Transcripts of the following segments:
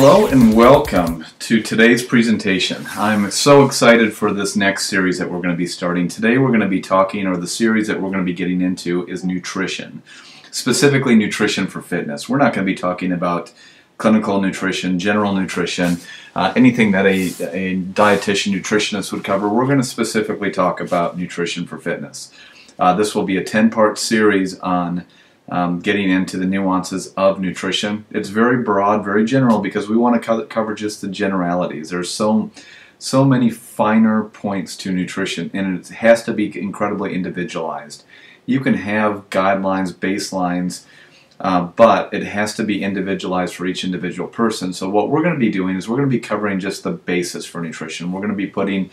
Hello and welcome to today's presentation. I'm so excited for this next series that we're going to be starting. Today we're going to be talking, or the series that we're going to be getting into is nutrition. Specifically nutrition for fitness. We're not going to be talking about clinical nutrition, general nutrition, anything that a dietitian, nutritionist would cover. We're going to specifically talk about nutrition for fitness. This will be a 10-part series on getting into the nuances of nutrition. It's very broad, very general, because we want to cover just the generalities. There's so many finer points to nutrition, and it has to be incredibly individualized. You can have guidelines, baselines, but it has to be individualized for each individual person. So what we're going to be doing is we're going to be covering just the basis for nutrition. We're going to be putting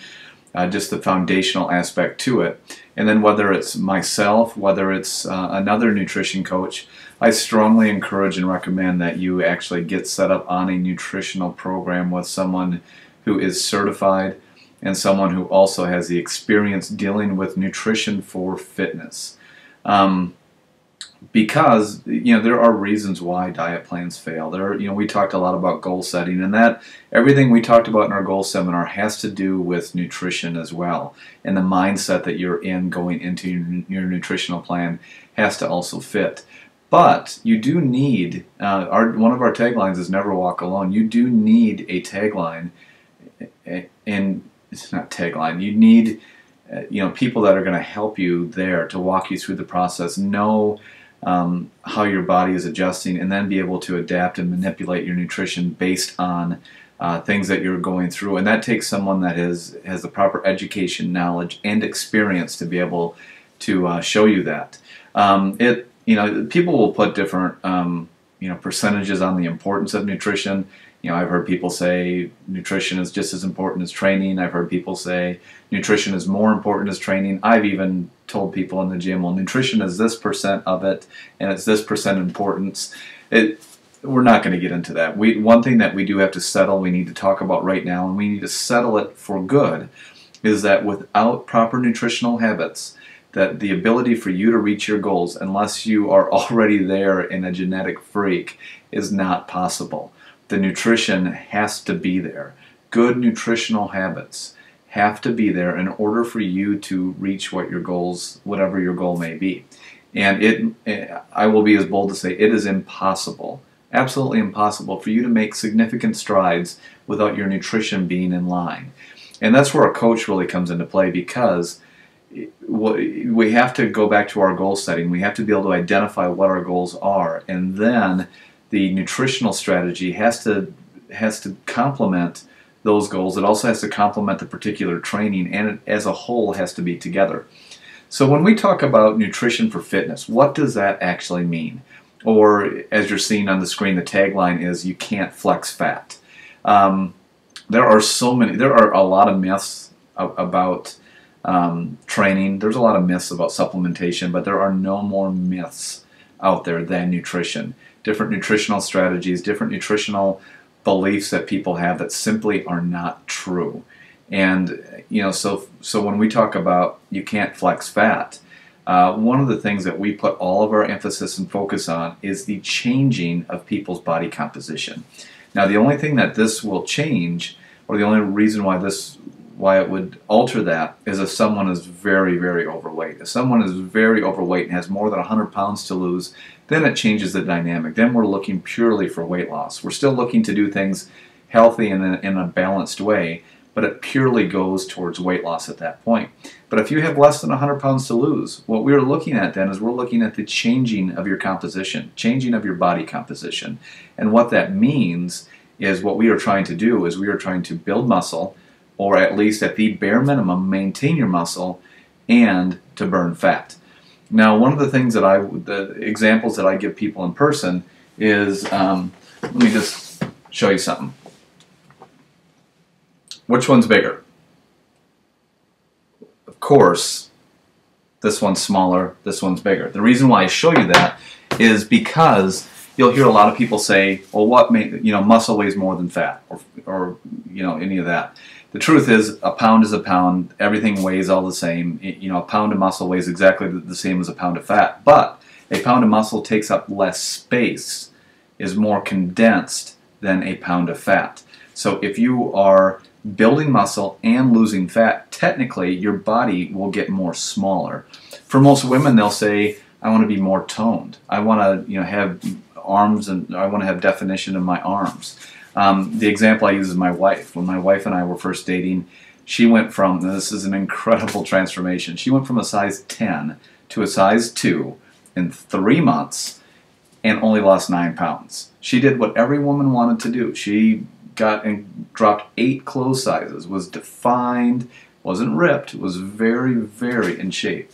just the foundational aspect to it. And then whether it's myself, whether it's another nutrition coach, I strongly encourage and recommend that you actually get set up on a nutritional program with someone who is certified and someone who also has the experience dealing with nutrition for fitness. Because there are reasons why diet plans fail. We talked a lot about goal setting, and that everything we talked about in our goal seminar has to do with nutrition as well. And the mindset that you're in going into your nutritional plan has to also fit. But you do need, one of our taglines is never walk alone. You do need a tagline, and it's not tagline. You need people that are going to help you there to walk you through the process, know how your body is adjusting, and then be able to adapt and manipulate your nutrition based on things that you're going through. And that takes someone that has the proper education, knowledge, and experience to be able to show you that. People will put different percentages on the importance of nutrition. I've heard people say nutrition is just as important as training. I've heard people say nutrition is more important as training. I've even told people in the gym, well, nutrition is this % of it, and it's this % importance. We're not going to get into that. One thing that we do have to settle, we need to talk about right now, and we need to settle it for good, is that without proper nutritional habits, that the ability for you to reach your goals, unless you are already there in a genetic freak, is not possible. The nutrition has to be there. Good nutritional habits have to be there in order for you to reach whatever your goal may be. And I will be as bold to say it is impossible, absolutely impossible, for you to make significant strides without your nutrition being in line. And that's where a coach really comes into play, because we have to go back to our goal setting. We have to be able to identify what our goals are, and then the nutritional strategy has to complement those goals. It also has to complement the particular training, and it as a whole has to be together. So when we talk about nutrition for fitness, what does that actually mean? Or, as you're seeing on the screen, the tagline is, you can't flex fat. There are a lot of myths about training. There's a lot of myths about supplementation, but there are no more myths out there than nutrition. Different nutritional strategies, different nutritional beliefs that people have that simply are not true. And so when we talk about you can't flex fat, one of the things that we put all of our emphasis and focus on is the changing of people's body composition. Now, the only thing that this will change, or the only reason why it would alter that, is if someone is very, very overweight. If someone is very overweight and has more than 100 pounds to lose, then it changes the dynamic. Then we're looking purely for weight loss. We're still looking to do things healthy and in a balanced way, but it purely goes towards weight loss at that point. But if you have less than 100 pounds to lose, what we're looking at then is we're looking at the changing of your composition, changing of your body composition. And what that means is, what we are trying to do is we are trying to build muscle, or at least at the bare minimum maintain your muscle, and to burn fat. Now, one of the things the examples that I give people in person is, let me just show you something. Which one's bigger? Of course, this one's smaller, this one's bigger. The reason why I show you that is because you'll hear a lot of people say, well, muscle weighs more than fat, or any of that. The truth is a pound. Everything weighs all the same. A pound of muscle weighs exactly the same as a pound of fat, but a pound of muscle takes up less space, is more condensed than a pound of fat. So if you are building muscle and losing fat, technically your body will get more smaller. For most women, they'll say, I want to be more toned. I want to have arms, and I want to have definition in my arms. The example I use is my wife. When my wife and I were first dating, she went from, this is an incredible transformation, she went from a size 10 to a size 2 in 3 months and only lost 9 pounds. She did what every woman wanted to do. She got and dropped 8 clothes sizes, was defined, wasn't ripped, was very, very in shape.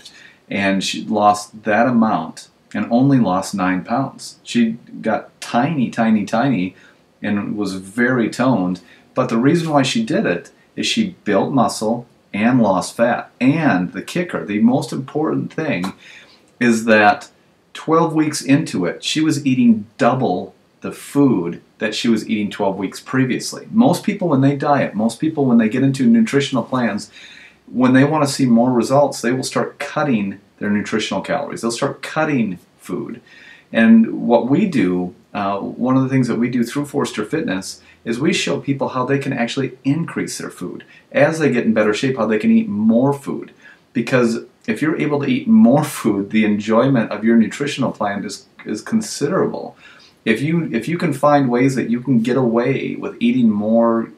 And she lost that amount and only lost 9 pounds. She got tiny, tiny, tiny and was very toned. But the reason why she did it is she built muscle and lost fat. And the kicker, the most important thing, is that 12 weeks into it, she was eating double the food that she was eating 12 weeks previously. Most people, when they diet, most people, when they get into nutritional plans, when they want to see more results, they will start cutting their nutritional calories. They'll start cutting food. And what we do, one of the things that we do through Forster Fitness is we show people how they can actually increase their food. As they get in better shape, how they can eat more food. Because if you're able to eat more food, the enjoyment of your nutritional plan is considerable. If you can find ways that you can get away with eating more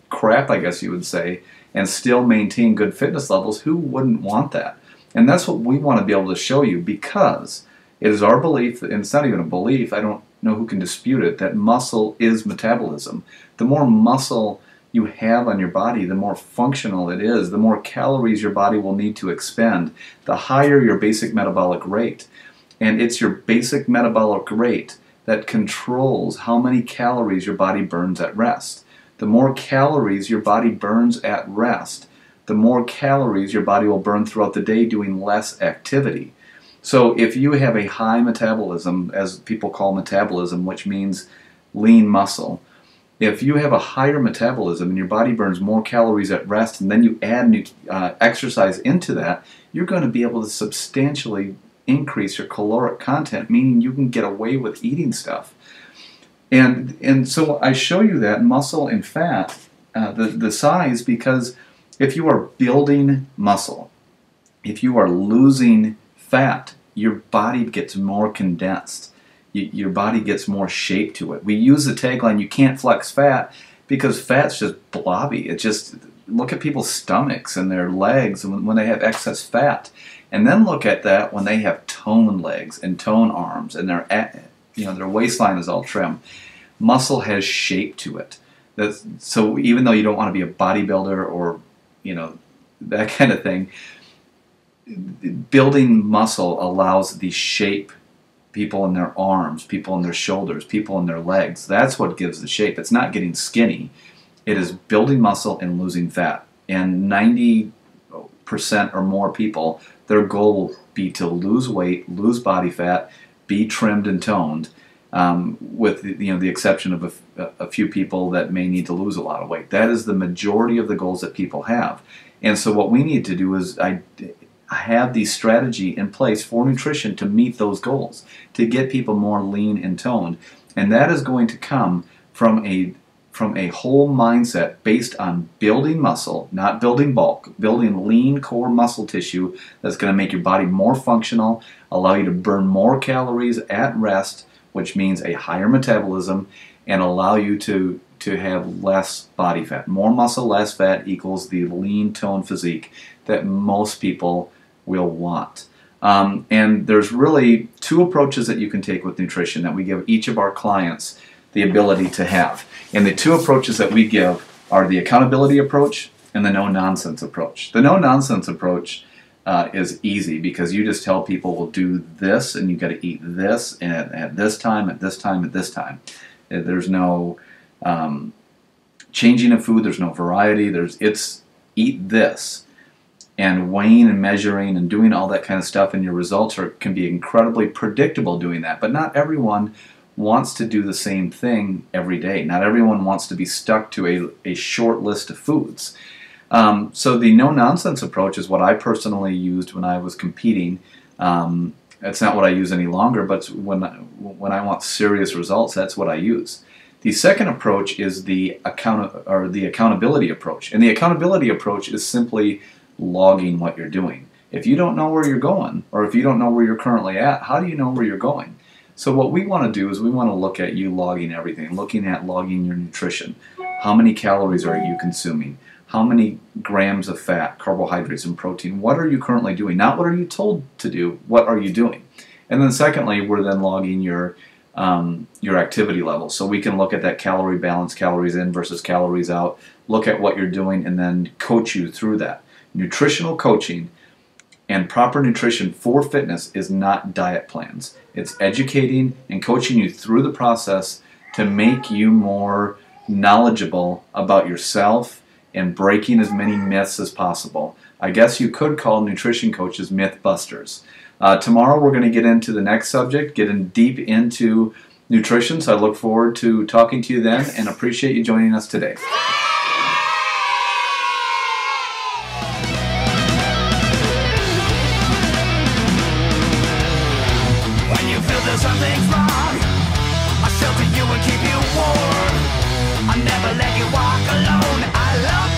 crap, I guess you would say, and still maintain good fitness levels, who wouldn't want that? And that's what we want to be able to show you, because it is our belief, and it's not even a belief, I don't know who can dispute it, that muscle is metabolism. The more muscle you have on your body, the more functional it is, the more calories your body will need to expend, the higher your basic metabolic rate. And it's your basic metabolic rate that controls how many calories your body burns at rest. The more calories your body burns at rest, the more calories your body will burn throughout the day doing less activity. So if you have a high metabolism, as people call metabolism, which means lean muscle, if you have a higher metabolism and your body burns more calories at rest, and then you add exercise into that, you're going to be able to substantially increase your caloric content, meaning you can get away with eating stuff. And so I show you that muscle and fat, the size, because if you are building muscle, if you are losing fat, your body gets more condensed. Your body gets more shape to it. We use the tagline, you can't flex fat, because fat's just blobby. It just, look at people's stomachs and their legs when they have excess fat. And then look at that when they have toned legs and toned arms and their waistline is all trim. Muscle has shape to it. So even though you don't want to be a bodybuilder or that kind of thing, building muscle allows the shape, people in their arms, people in their shoulders, people in their legs. That's what gives the shape. It's not getting skinny. It is building muscle and losing fat. And 90% or more people, their goal will be to lose weight, lose body fat, be trimmed and toned, with the exception of a few people that may need to lose a lot of weight. That is the majority of the goals that people have. And so what we need to do is I have the strategy in place for nutrition to meet those goals, to get people more lean and toned. And that is going to come from a whole mindset based on building muscle, not building bulk, building lean core muscle tissue that's going to make your body more functional, allow you to burn more calories at rest, which means a higher metabolism, and allow you to have less body fat. More muscle, less fat equals the lean toned physique that most people will want. And there's really 2 approaches that you can take with nutrition that we give each of our clients the ability to have. And the 2 approaches that we give are the accountability approach and the no-nonsense approach. The no-nonsense approach is easy, because you just tell people, we'll do this and you got to eat this and at this time, at this time, at this time. There's no changing of food, there's no variety, it's eat this. And weighing and measuring and doing all that kind of stuff, and your results can be incredibly predictable doing that. But not everyone wants to do the same thing every day. Not everyone wants to be stuck to a short list of foods. So the no-nonsense approach is what I personally used when I was competing. It's not what I use any longer, but when I want serious results, that's what I use. The second approach is the accountability approach. And the accountability approach is simply logging what you're doing. If you don't know where you're going, or if you don't know where you're currently at, how do you know where you're going? So what we want to do is we want to look at you logging everything, logging your nutrition. How many calories are you consuming? How many grams of fat, carbohydrates, and protein? What are you currently doing? Not what are you told to do, what are you doing? And then secondly, we're then logging your activity level. So we can look at that calorie balance, calories in versus calories out, look at what you're doing, and then coach you through that. Nutritional coaching and proper nutrition for fitness is not diet plans. It's educating and coaching you through the process to make you more knowledgeable about yourself and breaking as many myths as possible. I guess you could call nutrition coaches myth busters. Tomorrow we're going to get into the next subject, getting deep into nutrition, so I look forward to talking to you then and appreciate you joining us today. Something's wrong, I'll shelter you and keep you warm. I'll never let you walk alone. I love